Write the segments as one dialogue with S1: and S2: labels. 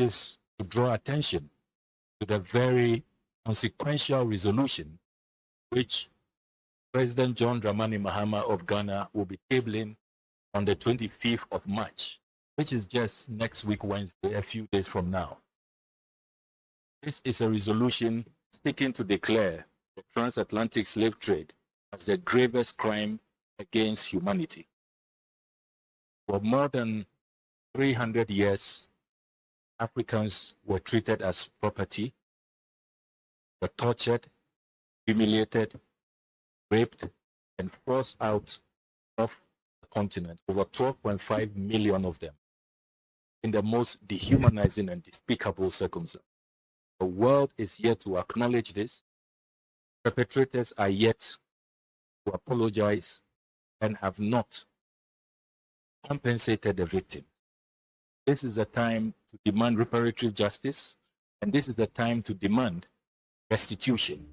S1: is to draw attention to the very consequential resolution which President John Dramani Mahama of Ghana will be tabling on the 25th of March, which is just next week, Wednesday, a few days from now. This is a resolution seeking to declare the transatlantic slave trade as the gravest crime against humanity. For more than 300 years, Africans were treated as property, were tortured, humiliated, raped, and forced out of the continent, over 12.5 million of them, in the most dehumanizing and despicable circumstances. The world is yet to acknowledge this. Perpetrators are yet to apologize and have not compensated the victims. This is the time to demand reparatory justice, and this is the time to demand restitution.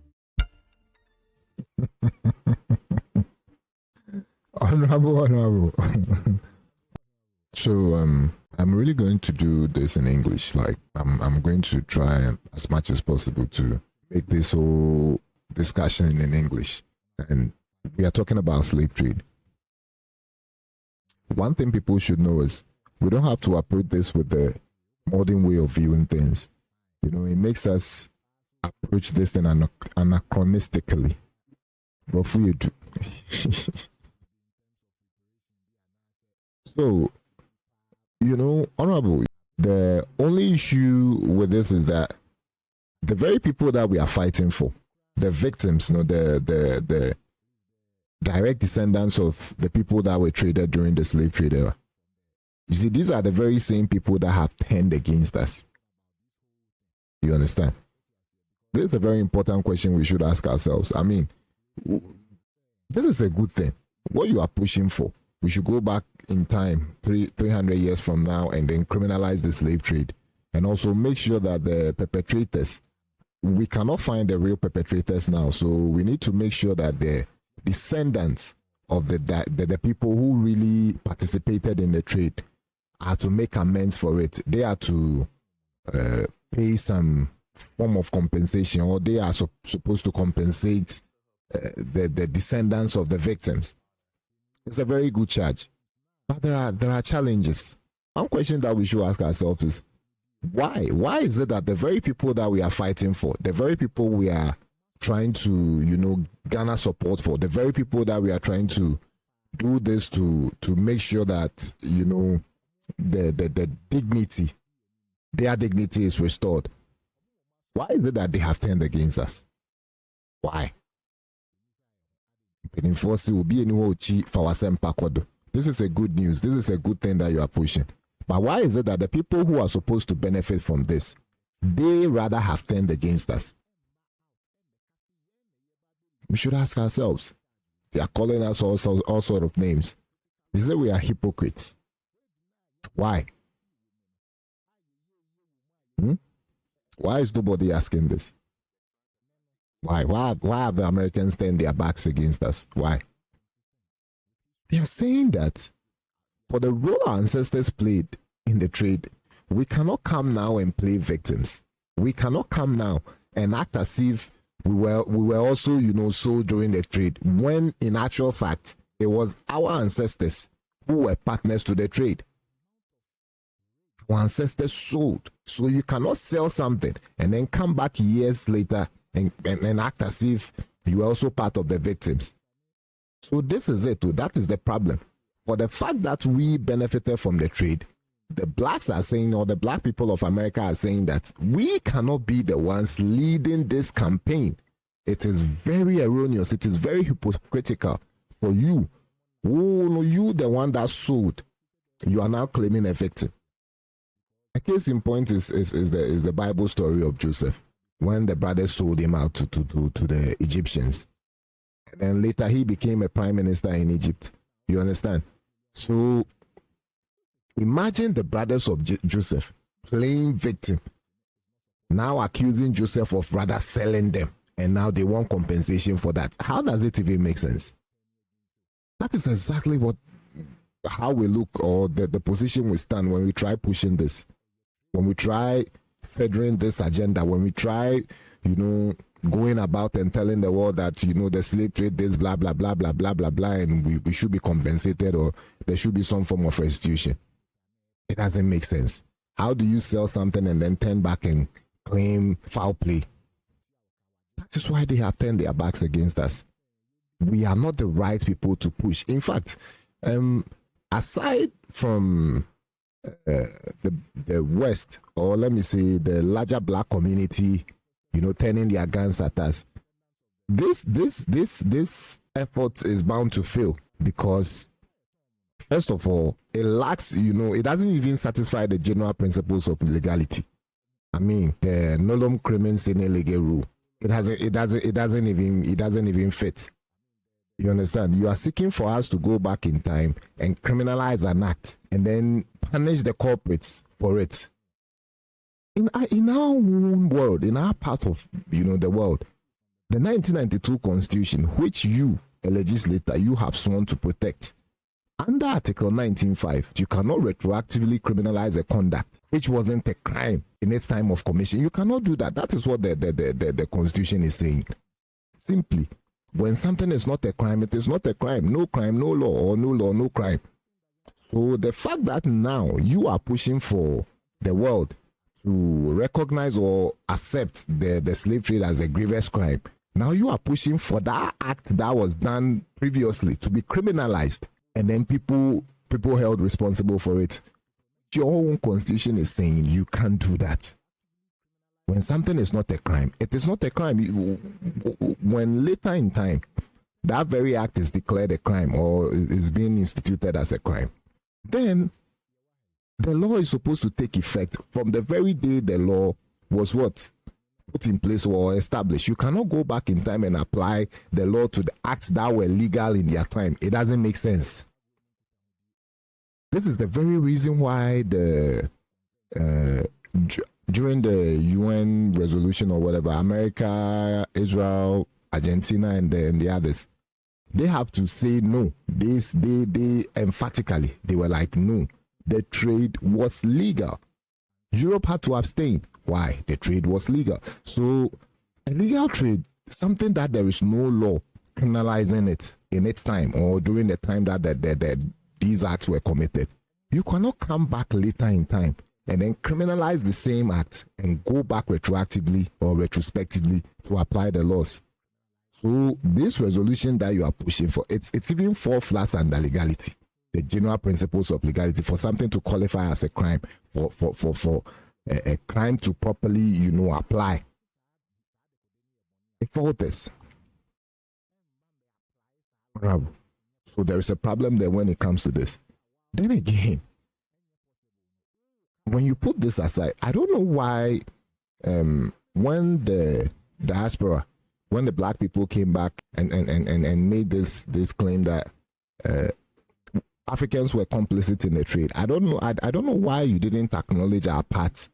S2: Honorable. So I'm really going to do this in English. Like I'm going to try as much as possible to make this whole discussion in English. And we are talking about slave trade. One thing people should know is we don't have to approach this with the modern way of viewing things. You know, it makes us approach this thing anachronistically. But we do. So, you know, Honorable, the only issue with this is that the very people that we are fighting for, the victims, you know, the direct descendants of the people that were traded during the slave trade era. You see, these are the very same people that have turned against us. You understand? This is a very important question we should ask ourselves. I mean, this is a good thing. What you are pushing for, we should go back in time 300 years from now and then criminalize the slave trade, and also make sure that the perpetrators, we cannot find the real perpetrators now, so we need to make sure that the descendants of the people who really participated in the trade are to make amends for it. They are to pay some form of compensation, or they are supposed to compensate the descendants of the victims. It's a very good charge, but there are challenges. One question that we should ask ourselves is why is it that the very people that we are fighting for, the very people we are trying to, you know, garner support for, the very people that we are trying to do this to make sure that, you know, the dignity, their dignity is restored, why is it that they have turned against us? Why? This is a good news. This is a good thing that you are pushing. But why is it that the people who are supposed to benefit from this, they rather have turned against us? We should ask ourselves. They are calling us all sort of names. They say we are hypocrites. Why? Why is nobody asking this? Why have the Americans turned their backs against us? Why? They are saying that for the role our ancestors played in the trade, we cannot come now and play victims. We cannot come now and act as if we were also, you know, sold during the trade, when in actual fact it was our ancestors who were partners to the trade. Our ancestors sold. So you cannot sell something and then come back years later and act as if you were also part of the victims. So this is it. That is the problem. For the fact that we benefited from the trade, the blacks are saying, or the black people of America are saying, that we cannot be the ones leading this campaign. It is very erroneous. It is very hypocritical for you. Oh, you the one that sold. You are now claiming a victim. A case in point is the Bible story of Joseph, when the brothers sold him out to the Egyptians. And then later he became a prime minister in Egypt. You understand? So imagine the brothers of Joseph playing victim, now accusing Joseph of rather selling them, and now they want compensation for that. How does it even make sense? That is exactly how we look, or the position we stand when we try pushing this. when we try furthering this agenda, when we try, going about and telling the world that, the slave trade, this, blah, blah, blah, blah, blah, blah, blah, and we should be compensated or there should be some form of restitution. It doesn't make sense. How do you sell something and then turn back and claim foul play? That is why they have turned their backs against us. We are not the right people to push. In fact, aside from the West, or let me say the larger black community, turning their guns at us, this effort is bound to fail because, first of all, it lacks, it doesn't even satisfy the general principles of legality. I mean, the nolum crimen sine lege rule. It doesn't even fit. You understand? You are seeking for us to go back in time and criminalize an act and then punish the culprits for it. In our own world, in our part of the world, the 1992 Constitution, which you, a legislator, you have sworn to protect, under Article 19.5, you cannot retroactively criminalize a conduct which wasn't a crime in its time of commission. You cannot do that. That is what the Constitution is saying. Simply, when something is not a crime, it is not a crime. No crime, no law, or no law, no crime. So the fact that now you are pushing for the world to recognize or accept the slave trade as a grievous crime, now you are pushing for that act that was done previously to be criminalized, and then people held responsible for it. Your own Constitution is saying you can't do that. When something is not a crime, it is not a crime. When later in time, that very act is declared a crime or is being instituted as a crime, then the law is supposed to take effect from the very day the law was put in place or established. You cannot go back in time and apply the law to the acts that were legal in their time. It doesn't make sense. This is the very reason why during the UN resolution or whatever, America, Israel, Argentina, and the others, they have to say no. They emphatically, they were like, no, the trade was legal. Europe had to abstain. Why? The trade was legal. So a legal trade, something that there is no law criminalizing it in its time or during the time that these acts were committed. You cannot come back later in time and then criminalize the same act and go back retroactively or retrospectively to apply the laws. So this resolution that you are pushing for, it's even fall flat under legality, the general principles of legality, for something to qualify as a crime, for a crime to properly, apply. It falters. So there is a problem there when it comes to this. Then again, when you put this aside, I don't know why when the diaspora, when the black people came back and made this claim that Africans were complicit in the trade. I don't know why you didn't acknowledge our part,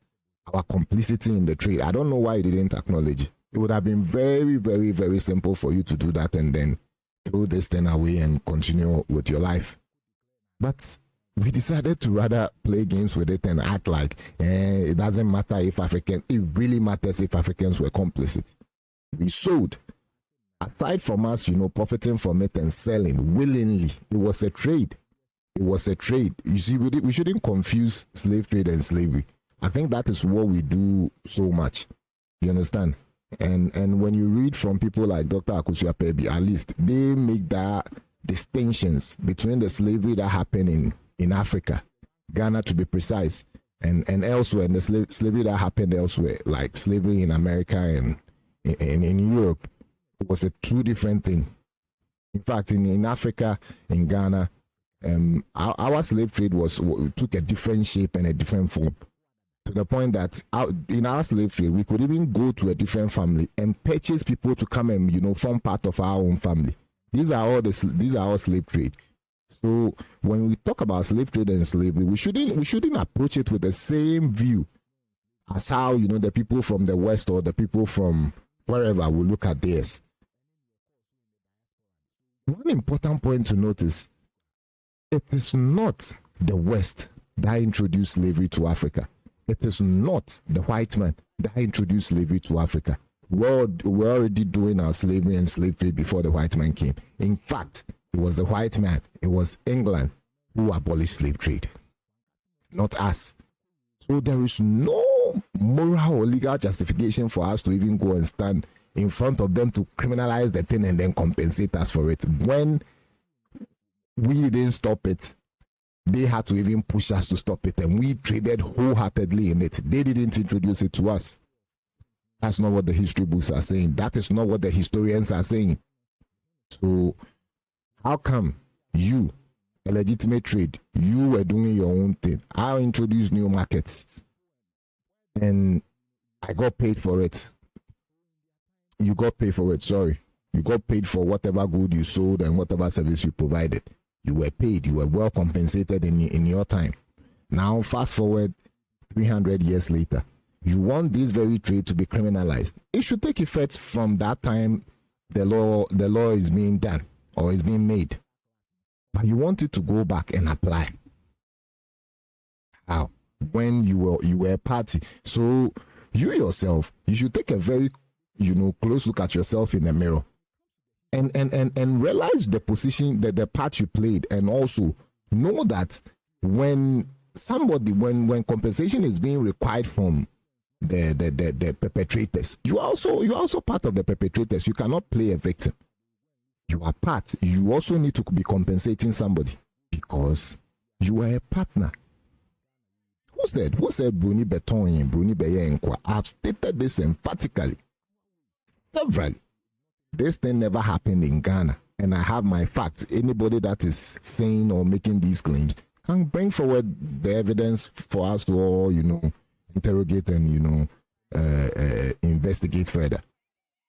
S2: our complicity in the trade. I don't know why you didn't acknowledge. It would have been very, very, very simple for you to do that and then throw this thing away and continue with your life. But we decided to rather play games with it and act like it doesn't matter if Africans, it really matters if Africans were complicit. We sold. Aside from us, profiting from it and selling willingly, it was a trade. It was a trade. You see, we shouldn't confuse slave trade and slavery. I think that is what we do so much. You understand? And when you read from people like Dr. Akusu-Apebi, at least they make that distinctions between the slavery that happened in Africa, Ghana to be precise, and elsewhere, and the slavery that happened elsewhere, like slavery in America and in Europe. It was a two different thing. In fact, in Africa, in Ghana, our slave trade took a different shape and a different form, to the point that in our slave trade, we could even go to a different family and purchase people to come and form part of our own family. These are all slave trade. So when we talk about slave trade and slavery, we shouldn't approach it with the same view as how the people from the West or the people from wherever will look at theirs. One important point to notice: it is not the West that introduced slavery to Africa. It is not the white man that introduced slavery to Africa. We're already doing our slavery and slave trade before the white man came. In fact, it was the white man, it was England who abolished slave trade, not us. So there is no moral or legal justification for us to even go and stand in front of them to criminalize the thing and then compensate us for it. When we didn't stop it, they had to even push us to stop it, and we traded wholeheartedly in it. They didn't introduce it to us. That's not what the history books are saying. That is not what the historians are saying. So how come you, a legitimate trade, you were doing your own thing? I introduced new markets and I got paid for it. You got paid for it, sorry. You got paid for whatever good you sold and whatever service you provided. You were paid. You were well compensated in your time. Now, fast forward 300 years later. You want this very trade to be criminalized. It should take effect from that time the law is being done or is being made. But you want it to go back and apply. How? When you were a party. So you yourself, you should take a very close look at yourself in the mirror. And realize the position, that the part you played, and also know that when compensation is being required from the perpetrators, you are also part of the perpetrators. You cannot play a victim. You are part. You also need to be compensating somebody because you are a partner. Who said Bruni Beton, Bruni Beyenkwa? I have stated this emphatically, severally. This thing never happened in Ghana, and I have my facts. Anybody that is saying or making these claims can bring forward the evidence for us to all, interrogate and, investigate further.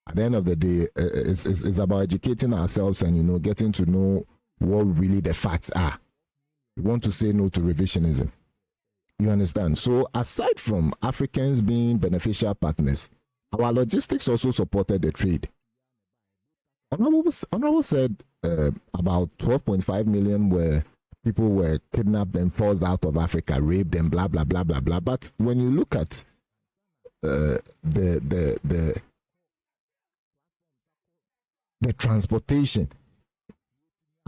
S2: At the end of the day, it's about educating ourselves and, getting to know what really the facts are. We want to say no to revisionism. You understand? So aside from Africans being beneficial partners, our logistics also supported the trade. Honorable said about 12.5 million people were kidnapped and forced out of Africa, raped and blah blah blah blah blah. But when you look at the transportation,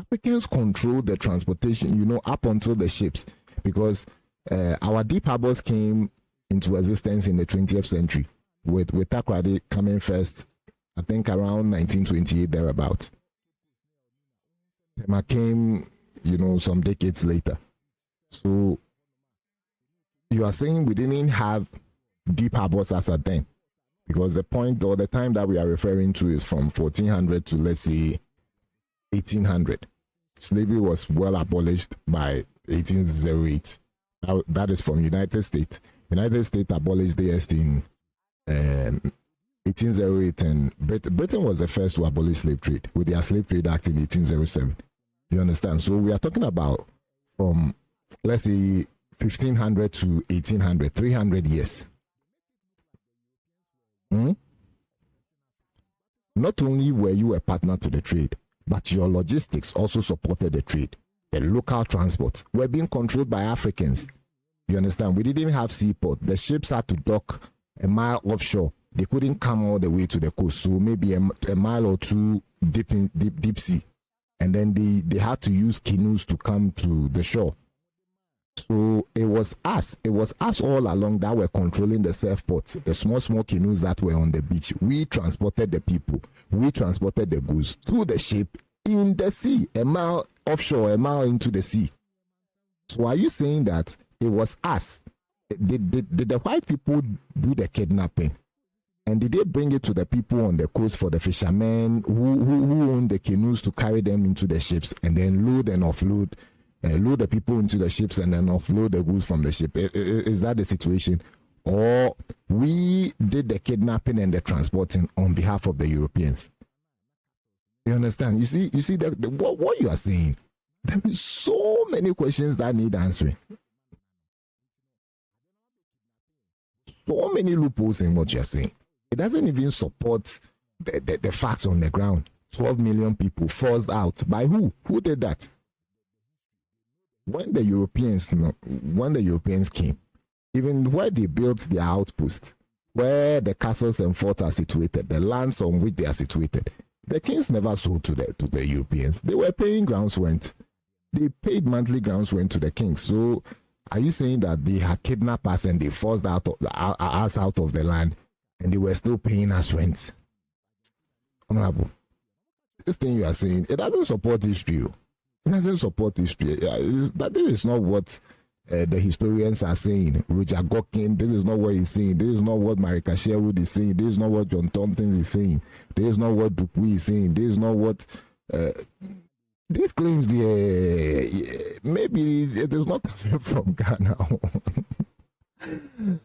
S2: Africans control the transportation, up until the ships, because our deep harbors came into existence in the 20th century with Takoradi coming first. I think around 1928 thereabout. Tema came, some decades later. So you are saying we didn't have deep harbors as at then, because the point or the time that we are referring to is from 1400 to, let's say, 1800. Slavery was well abolished by 1808. Now, that is from United States. United States abolished theirs in 1808, and Britain was the first to abolish slave trade with their Slave Trade Act in 1807. You understand? So we are talking about from, let's say, 1500 to 1800, 300 years. Not only were you a partner to the trade, but your logistics also supported the trade. The local transport were being controlled by Africans. You understand? We didn't have seaport. The ships had to dock a mile offshore. They couldn't come all the way to the coast, so maybe a mile or two deep sea. And then they had to use canoes to come to the shore. So it was us all along that were controlling the surf ports, the small canoes that were on the beach. We transported the people, we transported the goods to the ship in the sea, a mile offshore, a mile into the sea. So are you saying that it was us? Did the white people do the kidnapping? And did they bring it to the people on the coast for the fishermen who owned the canoes to carry them into the ships and then load and offload, load the people into the ships and then offload the goods from the ship? Is that the situation? Or we did the kidnapping and the transporting on behalf of the Europeans? You understand? You see what you are saying? There is so many questions that need answering. So many loopholes in what you're saying. It doesn't even support the facts on the ground. 12 million people forced out. By who? Who did that? When the Europeans came, even where they built their outpost, where the castles and forts are situated, the lands on which they are situated, the kings never sold to the Europeans. They were paying grounds rent. They paid monthly grounds rent to the kings. So are you saying that they had kidnapped us and they forced us out of the land and they were still paying us rent? Honorable, this thing you are saying, it doesn't support history. It doesn't support history. This is not what the historians are saying. Roger Gockin, this is not what he's saying. This is not what Marika Sherwood is saying. This is not what John Tompkins is saying. This is not what Dupuy is saying. This is not what these claims. Maybe it is not coming from Ghana.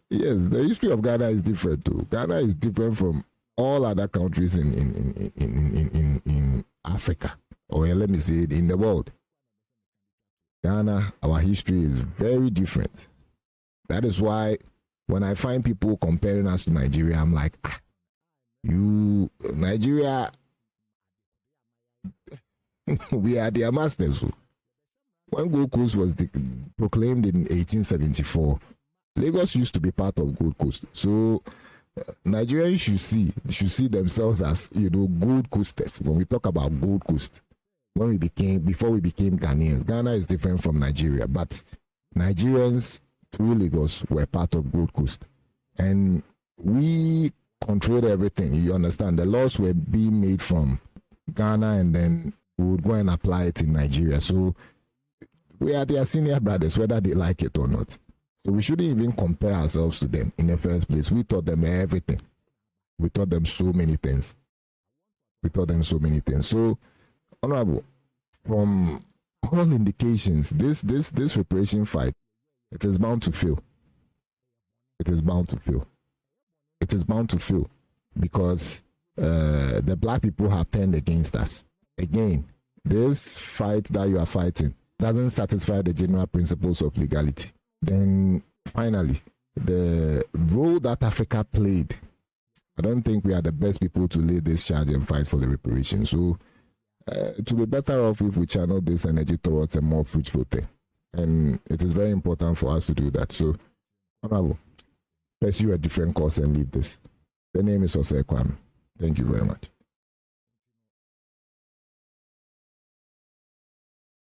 S2: Yes, the history of Ghana is different too. Ghana is different from all other countries in Africa, or let me say it, in the world. Ghana, our history is very different. That is why when I find people comparing us to Nigeria, I'm like, Nigeria, we are their masters. When Gold Coast was proclaimed in 1874, Lagos used to be part of Gold Coast. So Nigerians should see themselves as, Gold Coasters. When we talk about Gold Coast, before we became Ghanaians, Ghana is different from Nigeria, but Nigerians through Lagos were part of Gold Coast, and we controlled everything. You understand? The laws were being made from Ghana, and then we would go and apply it in Nigeria. So we are their senior brothers, whether they like it or not. So we shouldn't even compare ourselves to them in the first place. We taught them everything. We taught them so many things. So, Honorable, from all indications, this reparation fight, it is bound to fail. It is bound to fail because the black people have turned against us. Again, this fight that you are fighting doesn't satisfy the general principles of legality. Then finally, the role that Africa played, I don't think we are the best people to lead this charge and fight for the reparation. So it will be better off if we channel this energy towards a more fruitful thing. And it is very important for us to do that. So, Honorable, pursue a different course and leave this. The name is Osei Kwame. Thank you very much.